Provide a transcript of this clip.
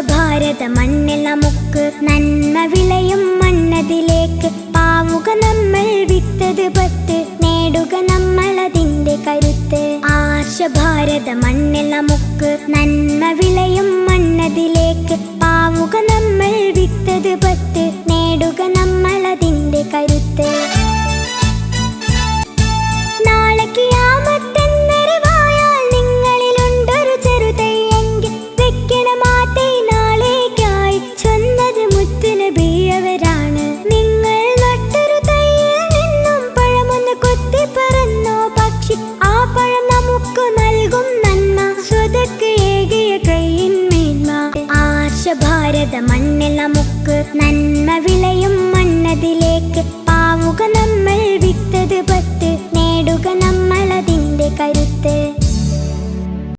ഭാരത മണ്ണിൽ നമുക്ക് നന്മ വിളയും മണ്ണതിലേക്ക് പാവുക നമ്മൾ വിത്തത് പത്ത് നേടുക നമ്മളതിന്റെ കരുത്ത്. ഭാരത മണ്ണിൽ നമുക്ക് നന്മ വിളയും മണ്ണതിലേക്ക് പാവുക നമ്മൾ വിത്തത് പത്ത് നേടുക നമ്മളതിന്റെ കരുത്ത്. നാളെ ഖിയാമത്തെന്നറിവായാൽ നിങ്ങളിലുണ്ടൊരു ചെറുതൈയെങ്കിൽ വെക്കണം ആ തൈ നാളേക്കായി. ചൊന്നത് മുത്തുനബിയവരാണ്. നിങ്ങൾ നട്ടൊരു തൈയിൽ നിന്നും പഴമൊന്ന് കൊത്തി പറന്നോ പക്ഷി, ആ പഴം നമുക്ക് നൽകും നന്മ സ്വതക്ക് ഏകിയ കൈയിൻ മേന്മ. ഭാരത മണ്ണിൽ നമുക്ക് നന്മ വിളയും മണ്ണതിലേക്ക് പാവുക നമ്മൾ വിത്തത് പത്ത് നേടുക നമ്മളതിന്റെ കരുത്ത്.